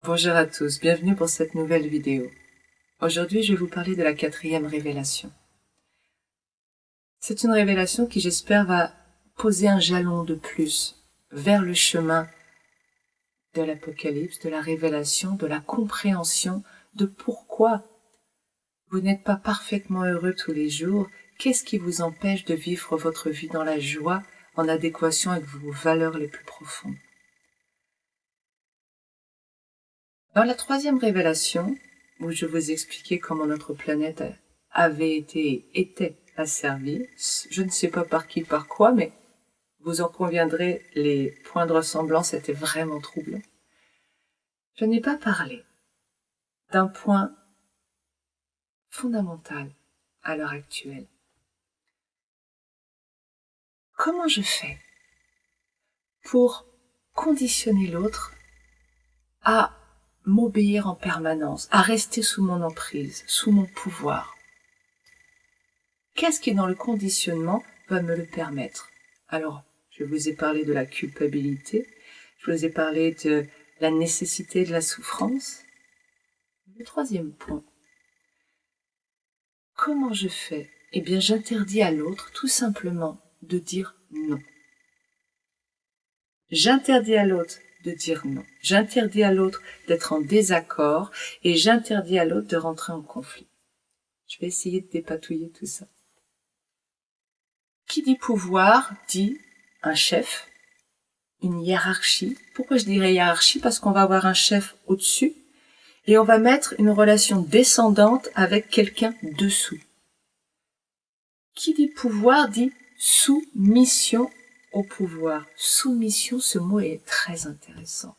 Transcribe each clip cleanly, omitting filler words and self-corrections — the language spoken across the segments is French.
Bonjour à tous, bienvenue pour cette nouvelle vidéo. Aujourd'hui, je vais vous parler de la 4e révélation. C'est une révélation qui, j'espère, va poser un jalon de plus vers le chemin de l'Apocalypse, de la révélation, de la compréhension de pourquoi vous n'êtes pas parfaitement heureux tous les jours. Qu'est-ce qui vous empêche de vivre votre vie dans la joie, en adéquation avec vos valeurs les plus profondes? Dans la 3e révélation, où je vous expliquais comment notre planète avait été et était asservie, je ne sais pas par qui, par quoi, mais vous en conviendrez, les points de ressemblance étaient vraiment troublants. Je n'ai pas parlé d'un point fondamental à l'heure actuelle. Comment je fais pour conditionner l'autre à m'obéir en permanence, à rester sous mon emprise, sous mon pouvoir? Qu'est-ce qui, dans le conditionnement, va me le permettre? Alors, je vous ai parlé de la culpabilité, je vous ai parlé de la nécessité de la souffrance. Le 3e point. Comment je fais? Eh bien, j'interdis à l'autre, tout simplement, de dire non. J'interdis à l'autre de dire non. J'interdis à l'autre d'être en désaccord et j'interdis à l'autre de rentrer en conflit. Je vais essayer de dépatouiller tout ça. Qui dit pouvoir dit un chef, une hiérarchie. Pourquoi je dirais hiérarchie? Parce qu'on va avoir un chef au-dessus et on va mettre une relation descendante avec quelqu'un dessous. Qui dit pouvoir dit soumission au pouvoir. Soumission, ce mot est très intéressant.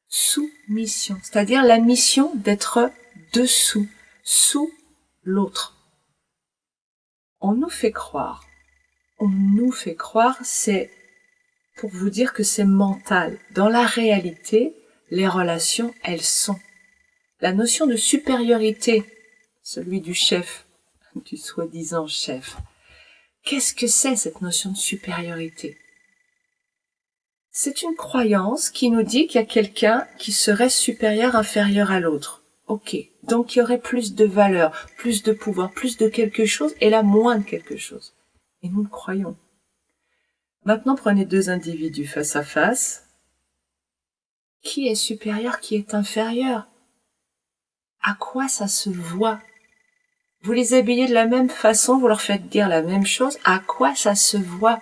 Soumission, c'est-à-dire la mission d'être dessous, sous l'autre. On nous fait croire, c'est pour vous dire que c'est mental. Dans la réalité, les relations, elles sont. La notion de supériorité, celui du chef, du soi-disant chef. Qu'est-ce que c'est cette notion de supériorité? C'est une croyance qui nous dit qu'il y a quelqu'un qui serait supérieur, inférieur à l'autre. Ok, donc il y aurait plus de valeur, plus de pouvoir, plus de quelque chose, et là moins de quelque chose. Et nous le croyons. Maintenant, prenez 2 individus face à face. Qui est supérieur, qui est inférieur? À quoi ça se voit? Vous les habillez de la même façon, vous leur faites dire la même chose, à quoi ça se voit?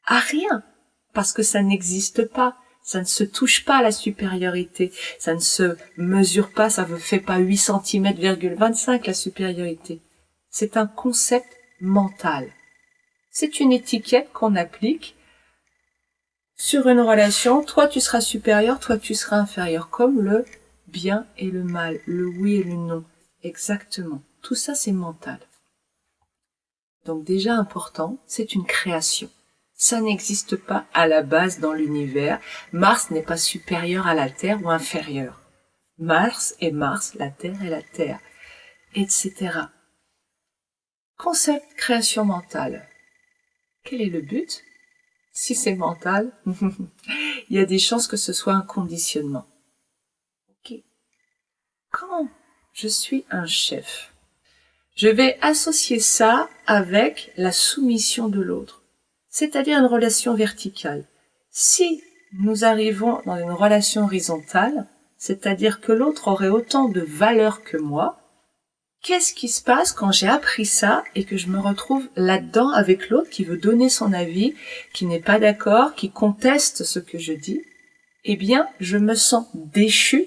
À rien, parce que ça n'existe pas, ça ne se touche pas à la supériorité, ça ne se mesure pas, ça ne fait pas 8 cm,25 la supériorité. C'est un concept mental. C'est une étiquette qu'on applique sur une relation, toi tu seras supérieur, toi tu seras inférieur, comme le bien et le mal, le oui et le non. Exactement. Tout ça, c'est mental. Donc déjà important, c'est une création. Ça n'existe pas à la base dans l'univers. Mars n'est pas supérieur à la Terre ou inférieur. Mars est Mars, la Terre est la Terre, etc. Concept création mentale. Quel est le but? Si c'est mental, il y a des chances que ce soit un conditionnement. Ok. Quand je suis un chef, je vais associer ça avec la soumission de l'autre, c'est-à-dire une relation verticale. Si nous arrivons dans une relation horizontale, c'est-à-dire que l'autre aurait autant de valeur que moi, qu'est-ce qui se passe quand j'ai appris ça et que je me retrouve là-dedans avec l'autre qui veut donner son avis, qui n'est pas d'accord, qui conteste ce que je dis? Eh bien, je me sens déchue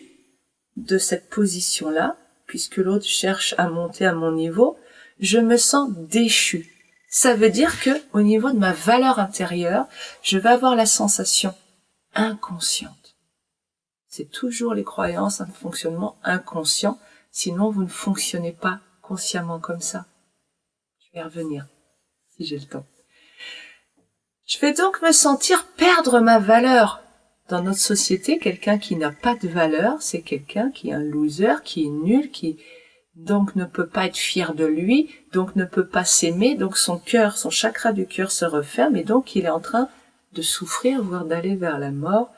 de cette position-là, puisque l'autre cherche à monter à mon niveau, je me sens déchue. Ça veut dire que, au niveau de ma valeur intérieure, je vais avoir la sensation inconsciente. C'est toujours les croyances, un fonctionnement inconscient, sinon vous ne fonctionnez pas consciemment comme ça. Je vais y revenir, si j'ai le temps. Je vais donc me sentir perdre ma valeur. Dans notre société, quelqu'un qui n'a pas de valeur, c'est quelqu'un qui est un loser, qui est nul, qui donc ne peut pas être fier de lui, donc ne peut pas s'aimer, donc son cœur, son chakra du cœur se referme et donc il est en train de souffrir, voire d'aller vers la mort.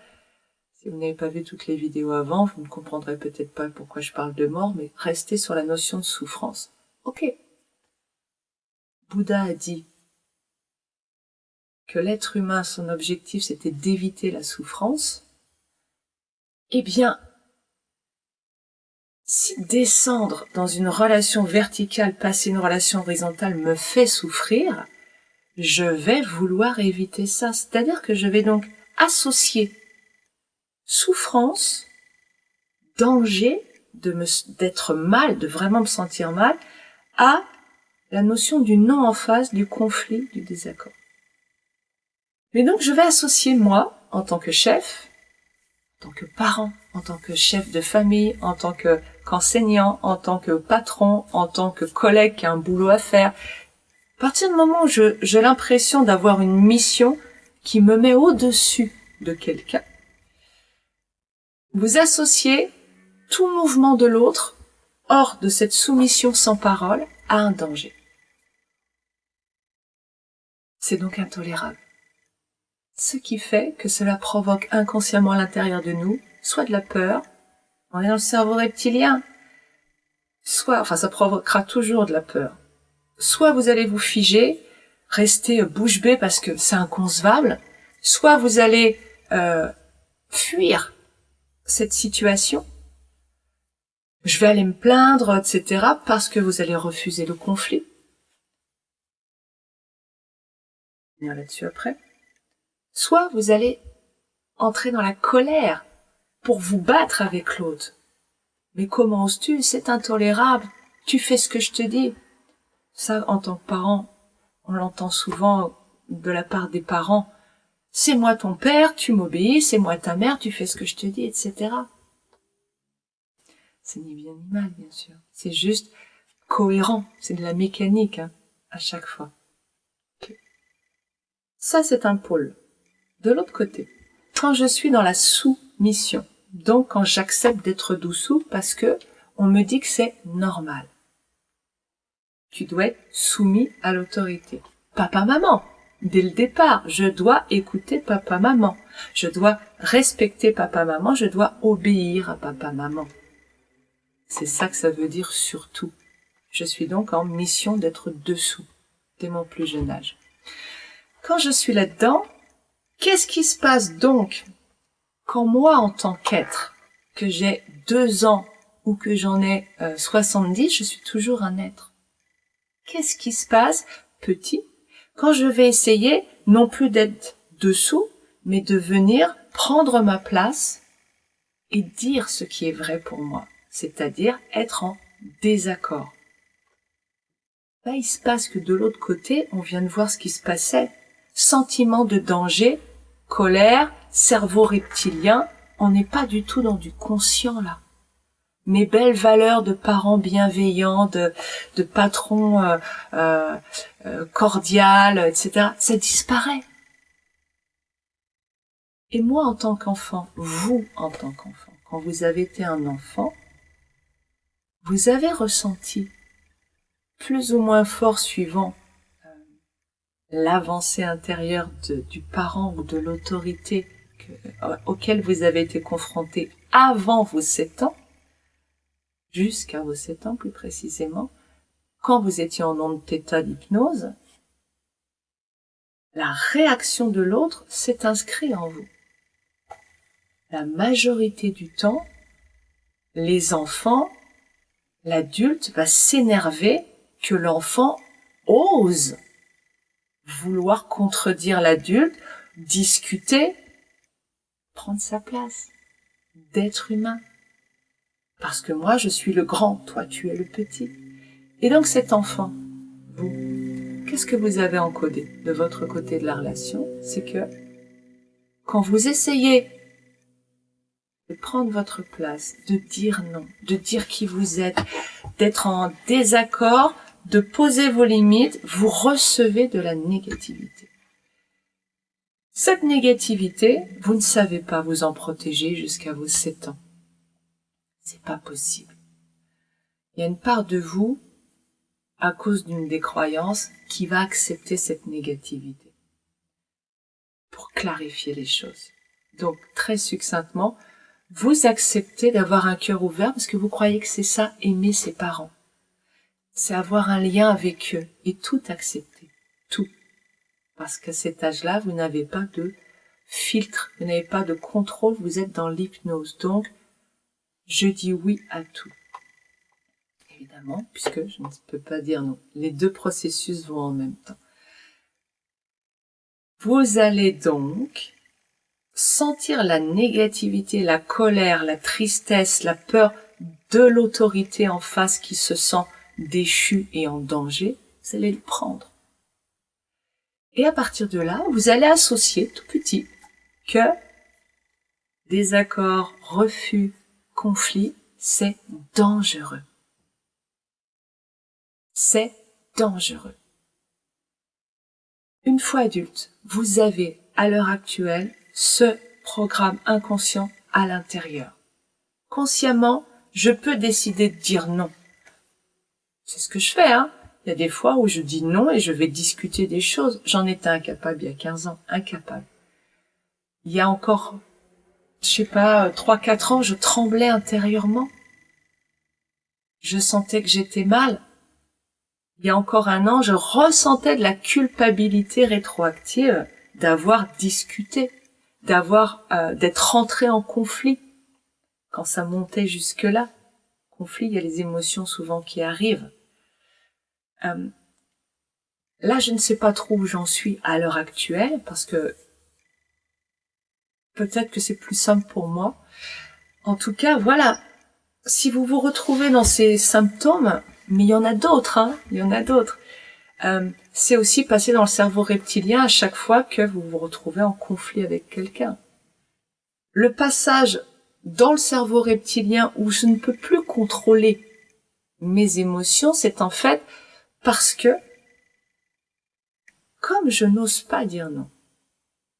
Si vous n'avez pas vu toutes les vidéos avant, vous ne comprendrez peut-être pas pourquoi je parle de mort, mais restez sur la notion de souffrance. Ok. Bouddha a dit que l'être humain, son objectif, c'était d'éviter la souffrance. Eh bien, si descendre dans une relation verticale, passer une relation horizontale me fait souffrir, je vais vouloir éviter ça. C'est-à-dire que je vais donc associer souffrance, danger, d'être mal, de vraiment me sentir mal, à la notion du non en face, du conflit, du désaccord. Mais donc je vais associer moi, en tant que chef, en tant que parent, en tant que chef de famille, en tant qu'enseignant, en tant que patron, en tant que collègue qui a un boulot à faire. À partir du moment où j'ai l'impression d'avoir une mission qui me met au-dessus de quelqu'un, vous associez tout mouvement de l'autre, hors de cette soumission sans parole, à un danger. C'est donc intolérable. Ce qui fait que cela provoque inconsciemment à l'intérieur de nous, soit de la peur, on est dans le cerveau reptilien, ça provoquera toujours de la peur. Soit vous allez vous figer, rester bouche bée parce que c'est inconcevable, soit vous allez fuir cette situation, je vais aller me plaindre, etc., parce que vous allez refuser le conflit. On va venir là-dessus après. Soit vous allez entrer dans la colère pour vous battre avec l'autre. Mais comment oses-tu? C'est intolérable. Tu fais ce que je te dis. Ça, en tant que parent, on l'entend souvent de la part des parents. C'est moi ton père, tu m'obéis, c'est moi ta mère, tu fais ce que je te dis, etc. C'est ni bien ni mal, bien sûr. C'est juste cohérent. C'est de la mécanique, à chaque fois. Okay. Ça, c'est un pôle. De l'autre côté, quand je suis dans la soumission, donc quand j'accepte d'être dessous parce que on me dit que c'est normal. Tu dois être soumis à l'autorité. Papa, maman. Dès le départ, je dois écouter papa, maman. Je dois respecter papa, maman. Je dois obéir à papa, maman. C'est ça que ça veut dire surtout. Je suis donc en mission d'être dessous, dès mon plus jeune âge. Quand je suis là-dedans, qu'est-ce qui se passe donc quand moi, en tant qu'être, que j'ai 2 ans ou que j'en ai 70, je suis toujours un être? Qu'est-ce qui se passe, petit, quand je vais essayer non plus d'être dessous, mais de venir prendre ma place et dire ce qui est vrai pour moi, c'est-à-dire être en désaccord. Là, il se passe que de l'autre côté, on vient de voir ce qui se passait. Sentiment de danger, colère, cerveau reptilien, on n'est pas du tout dans du conscient là. Mes belles valeurs de parents bienveillants, de patrons cordial, etc., ça disparaît. Et moi en tant qu'enfant, vous en tant qu'enfant, quand vous avez été un enfant, vous avez ressenti plus ou moins fort suivant l'avancée intérieure du parent ou de l'autorité auquel vous avez été confronté avant vos 7 ans, jusqu'à vos 7 ans plus précisément, quand vous étiez en onde θ d'hypnose, la réaction de l'autre s'est inscrite en vous. La majorité du temps, les enfants, l'adulte va s'énerver que l'enfant ose vouloir contredire l'adulte, discuter, prendre sa place, d'être humain. Parce que moi, je suis le grand, toi, tu es le petit. Et donc cet enfant, vous, qu'est-ce que vous avez encodé de votre côté de la relation? C'est que quand vous essayez de prendre votre place, de dire non, de dire qui vous êtes, d'être en désaccord, de poser vos limites, vous recevez de la négativité. Cette négativité, vous ne savez pas vous en protéger jusqu'à vos 7 ans. C'est pas possible. Il y a une part de vous, à cause d'une des croyances, qui va accepter cette négativité pour clarifier les choses. Donc, très succinctement, vous acceptez d'avoir un cœur ouvert parce que vous croyez que c'est ça, aimer ses parents. C'est avoir un lien avec eux et tout accepter. Tout. Parce qu'à cet âge-là, vous n'avez pas de filtre, vous n'avez pas de contrôle, vous êtes dans l'hypnose. Donc, je dis oui à tout. Évidemment, puisque je ne peux pas dire non. Les deux processus vont en même temps. Vous allez donc sentir la négativité, la colère, la tristesse, la peur de l'autorité en face qui se sent déchu et en danger. Vous allez le prendre. Et à partir de là, vous allez associer tout petit que désaccord, refus, conflit, c'est dangereux. C'est dangereux. Une fois adulte, vous avez à l'heure actuelle ce programme inconscient à l'intérieur. Consciemment, je peux décider de dire non. C'est ce que je fais, hein. Il y a des fois où je dis non et je vais discuter des choses. J'en étais incapable il y a 15 ans, incapable. Il y a encore, 3-4 ans, je tremblais intérieurement. Je sentais que j'étais mal. Il y a encore un an, je ressentais de la culpabilité rétroactive d'avoir discuté, d'être rentré en conflit. Quand ça montait jusque-là, conflit, il y a les émotions souvent qui arrivent. Là, je ne sais pas trop où j'en suis à l'heure actuelle, parce que peut-être que c'est plus simple pour moi. En tout cas, voilà. Si vous vous retrouvez dans ces symptômes, mais il y en a d'autres, hein, il y en a d'autres. C'est aussi passer dans le cerveau reptilien à chaque fois que vous vous retrouvez en conflit avec quelqu'un. Le passage dans le cerveau reptilien où je ne peux plus contrôler mes émotions, c'est en fait parce que, comme je n'ose pas dire non,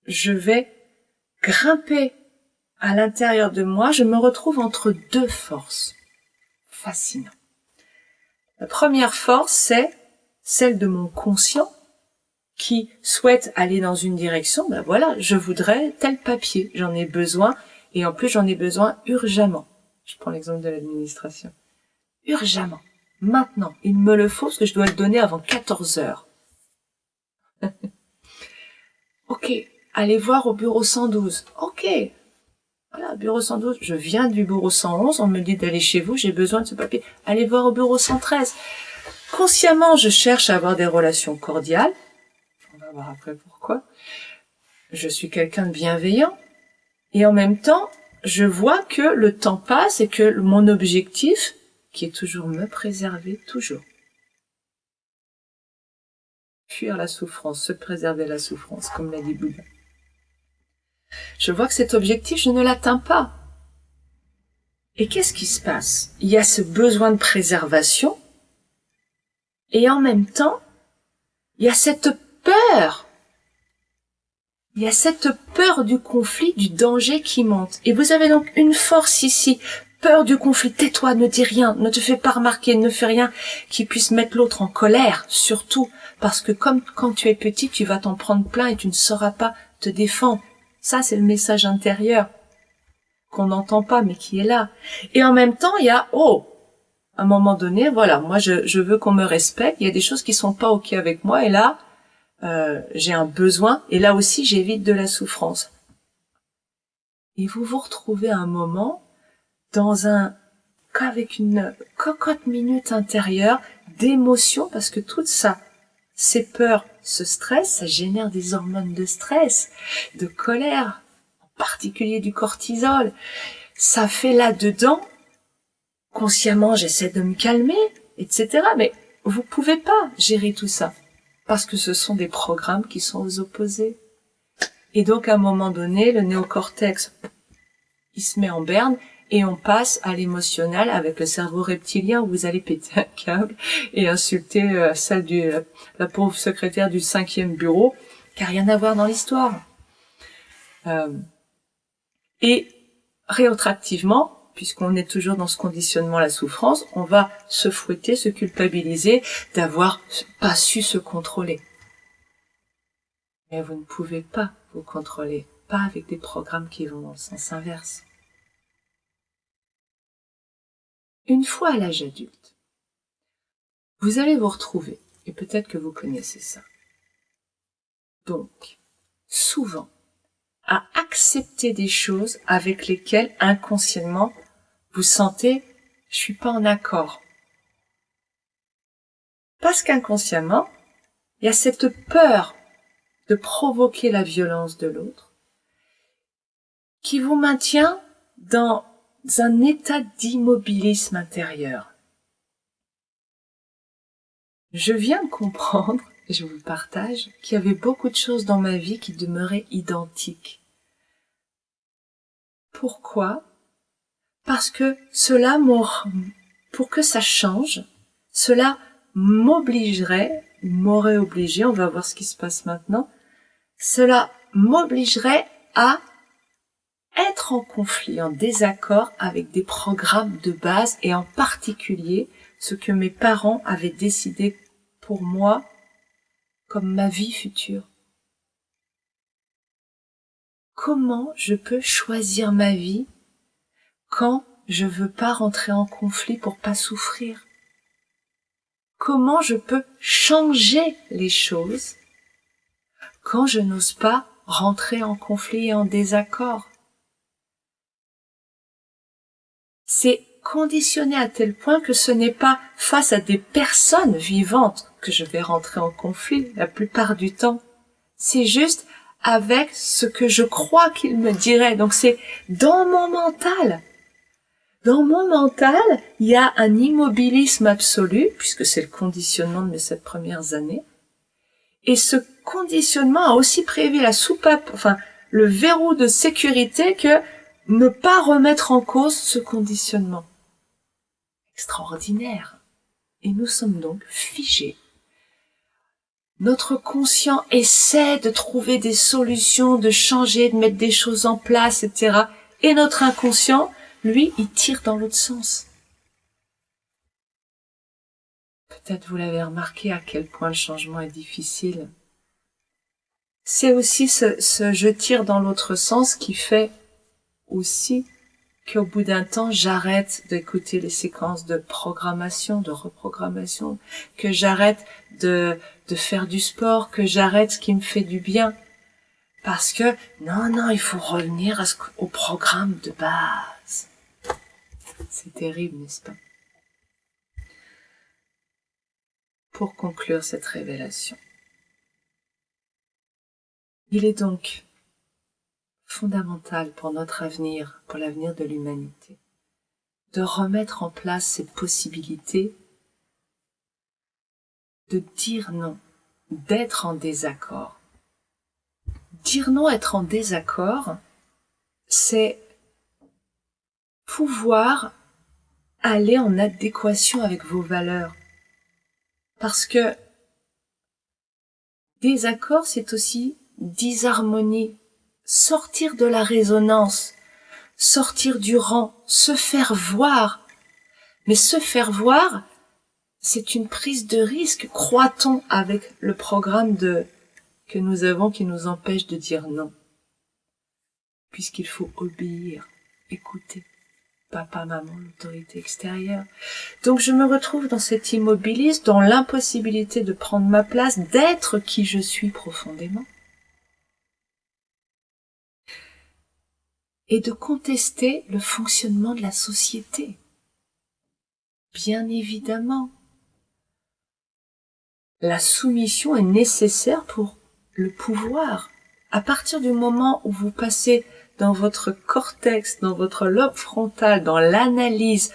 je vais grimper à l'intérieur de moi, je me retrouve entre deux forces. Fascinant. La première force, c'est celle de mon conscient qui souhaite aller dans une direction. Ben voilà, je voudrais tel papier, j'en ai besoin, et en plus j'en ai besoin urgemment. Je prends l'exemple de l'administration. Urgemment. Maintenant, il me le faut parce que je dois le donner avant 14 heures. Ok, allez voir au bureau 112. Ok, voilà, bureau 112. Je viens du bureau 111, on me dit d'aller chez vous, j'ai besoin de ce papier. Allez voir au bureau 113. Consciemment, je cherche à avoir des relations cordiales. On va voir après pourquoi. Je suis quelqu'un de bienveillant. Et en même temps, je vois que le temps passe et que mon objectif, qui est toujours me préserver, toujours. Fuir la souffrance, se préserver la souffrance, comme l'a dit Bouddha. Je vois que cet objectif, je ne l'atteins pas. Et qu'est-ce qui se passe? Il y a ce besoin de préservation, et en même temps, il y a cette peur. Il y a cette peur du conflit, du danger qui monte. Et vous avez donc une force ici, peur du conflit. Tais-toi, ne dis rien, ne te fais pas remarquer, ne fais rien qui puisse mettre l'autre en colère, surtout. Parce que comme quand tu es petit, tu vas t'en prendre plein et tu ne sauras pas te défendre. Ça, c'est le message intérieur qu'on n'entend pas, mais qui est là. Et en même temps, il y a, à un moment donné, voilà, moi, je veux qu'on me respecte. Il y a des choses qui sont pas OK avec moi. Et là, j'ai un besoin. Et là aussi, j'évite de la souffrance. Et vous vous retrouvez à un moment qu'avec une cocotte minute intérieure d'émotion, parce que tout ça, ces peurs, ce stress, ça génère des hormones de stress, de colère, en particulier du cortisol. Ça fait là-dedans, consciemment, j'essaie de me calmer, etc. Mais vous pouvez pas gérer tout ça, parce que ce sont des programmes qui sont aux opposés. Et donc, à un moment donné, le néocortex, il se met en berne, et on passe à l'émotionnel avec le cerveau reptilien où vous allez péter un câble et insulter la pauvre secrétaire du 5e bureau, qui n'a rien à voir dans l'histoire. Et rétroactivement, puisqu'on est toujours dans ce conditionnement à la souffrance, on va se fouetter, se culpabiliser d'avoir pas su se contrôler. Mais vous ne pouvez pas vous contrôler pas avec des programmes qui vont dans le sens inverse. Une fois à l'âge adulte, vous allez vous retrouver, et peut-être que vous connaissez ça. Donc, souvent, à accepter des choses avec lesquelles inconsciemment vous sentez « je suis pas en accord ». Parce qu'inconsciemment, il y a cette peur de provoquer la violence de l'autre qui vous maintient dans un état d'immobilisme intérieur. Je viens de comprendre, et je vous le partage, qu'il y avait beaucoup de choses dans ma vie qui demeuraient identiques. Pourquoi ? Parce que pour que ça change, cela m'aurait obligé, on va voir ce qui se passe maintenant, cela m'obligerait à être en conflit, en désaccord avec des programmes de base et en particulier ce que mes parents avaient décidé pour moi comme ma vie future. Comment je peux choisir ma vie quand je veux pas rentrer en conflit pour pas souffrir? Comment je peux changer les choses quand je n'ose pas rentrer en conflit et en désaccord? C'est conditionné à tel point que ce n'est pas face à des personnes vivantes que je vais rentrer en conflit la plupart du temps. C'est juste avec ce que je crois qu'ils me diraient. Donc c'est dans mon mental. Dans mon mental, il y a un immobilisme absolu, puisque c'est le conditionnement de mes 7 premières années. Et ce conditionnement a aussi prévu la soupape, le verrou de sécurité que ne pas remettre en cause ce conditionnement. Extraordinaire. Et nous sommes donc figés. Notre conscient essaie de trouver des solutions, de changer, de mettre des choses en place, etc. Et notre inconscient, lui, il tire dans l'autre sens. Peut-être vous l'avez remarqué à quel point le changement est difficile. C'est aussi ce je tire dans l'autre sens qui fait aussi qu'au bout d'un temps, j'arrête d'écouter les séquences de programmation, de reprogrammation, que j'arrête de faire du sport, que j'arrête ce qui me fait du bien. Parce que, non, il faut revenir au programme de base. C'est terrible, n'est-ce pas? Pour conclure cette révélation, il est donc fondamental pour notre avenir, pour l'avenir de l'humanité, de remettre en place cette possibilité de dire non, d'être en désaccord. Dire non, être en désaccord, c'est pouvoir aller en adéquation avec vos valeurs. Parce que désaccord, c'est aussi disharmonie, sortir de la résonance, sortir du rang, se faire voir. Mais se faire voir, c'est une prise de risque, croit-on, avec le programme que nous avons qui nous empêche de dire non. Puisqu'il faut obéir, écouter. Papa, maman, l'autorité extérieure. Donc je me retrouve dans cet immobilisme, dans l'impossibilité de prendre ma place, d'être qui je suis profondément. Et de contester le fonctionnement de la société. Bien évidemment. La soumission est nécessaire pour le pouvoir. À partir du moment où vous passez dans votre cortex, dans votre lobe frontal, dans l'analyse,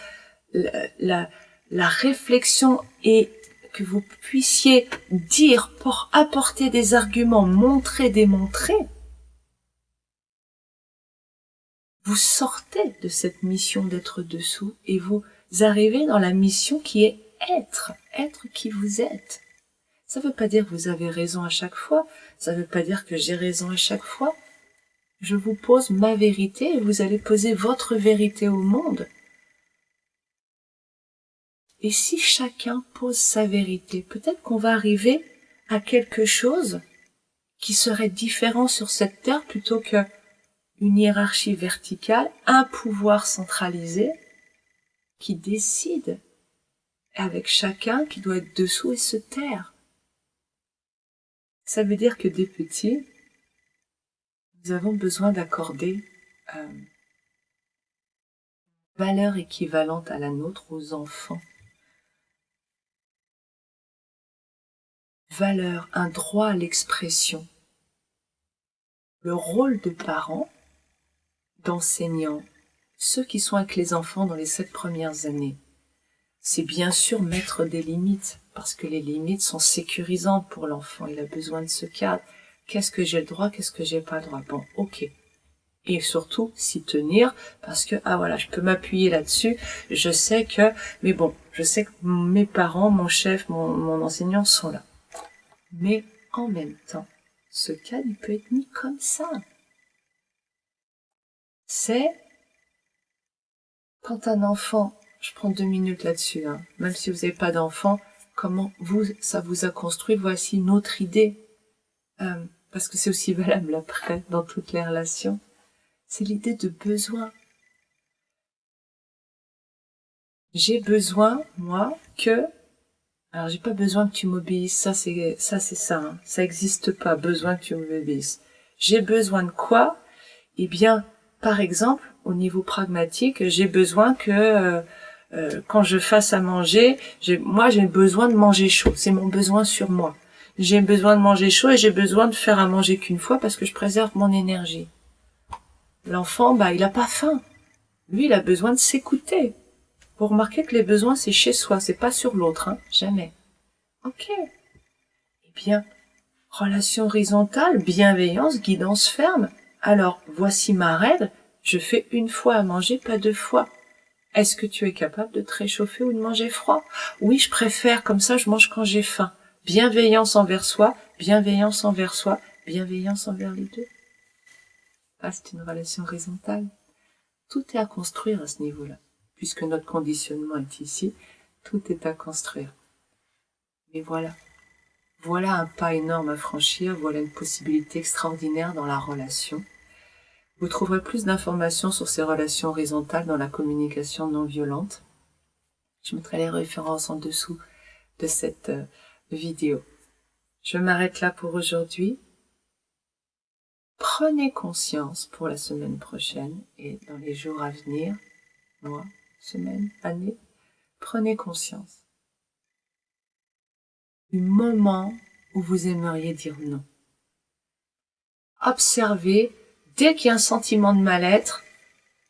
la réflexion et que vous puissiez dire pour apporter des arguments, montrer, démontrer, vous sortez de cette mission d'être dessous et vous arrivez dans la mission qui est être qui vous êtes. Ça ne veut pas dire que vous avez raison à chaque fois, ça ne veut pas dire que j'ai raison à chaque fois. Je vous pose ma vérité et vous allez poser votre vérité au monde. Et si chacun pose sa vérité, peut-être qu'on va arriver à quelque chose qui serait différent sur cette terre plutôt que une hiérarchie verticale, un pouvoir centralisé qui décide, avec chacun qui doit être dessous et se taire. Ça veut dire que des petits, nous avons besoin d'accorder valeur équivalente à la nôtre aux enfants. Valeur, un droit à l'expression. Le rôle de parent, d'enseignant, ceux qui sont avec les enfants dans les 7 premières années, c'est bien sûr mettre des limites, parce que les limites sont sécurisantes pour l'enfant. Il a besoin de ce cadre. Qu'est-ce que j'ai le droit, qu'est-ce que j'ai pas le droit? Bon, ok. Et surtout, s'y tenir, parce que, voilà, je peux m'appuyer là-dessus. Je sais que, mais bon, je sais que mes parents, mon chef, mon enseignant sont là. Mais en même temps, ce cadre, il peut être mis comme ça. C'est quand un enfant, je prends 2 minutes là-dessus, même si vous n'avez pas d'enfant, comment ça vous a construit, voici une autre idée. Parce que c'est aussi valable après, dans toutes les relations. C'est l'idée de besoin. J'ai besoin, moi, alors j'ai pas besoin que tu m'obéisses, ça c'est ça, ça existe pas, besoin que tu m'obéisses. J'ai besoin de quoi? Eh bien, par exemple, au niveau pragmatique, j'ai besoin que quand je fasse à manger, moi j'ai besoin de manger chaud, c'est mon besoin sur moi. J'ai besoin de manger chaud et j'ai besoin de faire à manger qu'une fois parce que je préserve mon énergie. L'enfant, il a pas faim. Lui, il a besoin de s'écouter. Vous remarquez que les besoins, c'est chez soi, c'est pas sur l'autre, jamais. Ok. Eh bien, relation horizontale, bienveillance, guidance ferme. Alors, voici ma règle, je fais une fois à manger, pas 2 fois. Est-ce que tu es capable de te réchauffer ou de manger froid? Oui, je préfère, comme ça je mange quand j'ai faim. Bienveillance envers soi, bienveillance envers soi, bienveillance envers les deux. C'est une relation horizontale. Tout est à construire à ce niveau-là. Puisque notre conditionnement est ici, tout est à construire. Mais voilà. Voilà un pas énorme à franchir, voilà une possibilité extraordinaire dans la relation. Vous trouverez plus d'informations sur ces relations horizontales dans la communication non violente. Je mettrai les références en dessous de cette vidéo. Je m'arrête là pour aujourd'hui. Prenez conscience pour la semaine prochaine et dans les jours à venir, mois, semaines, années, prenez conscience du moment où vous aimeriez dire non. Observez, dès qu'il y a un sentiment de mal-être,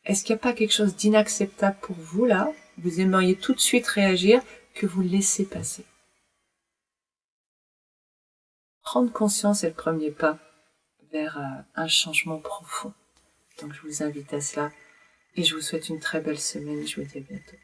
est-ce qu'il n'y a pas quelque chose d'inacceptable pour vous là? Vous aimeriez tout de suite réagir, que vous laissez passer. Prendre conscience est le premier pas vers un changement profond. Donc je vous invite à cela et je vous souhaite une très belle semaine et je vous dis à bientôt.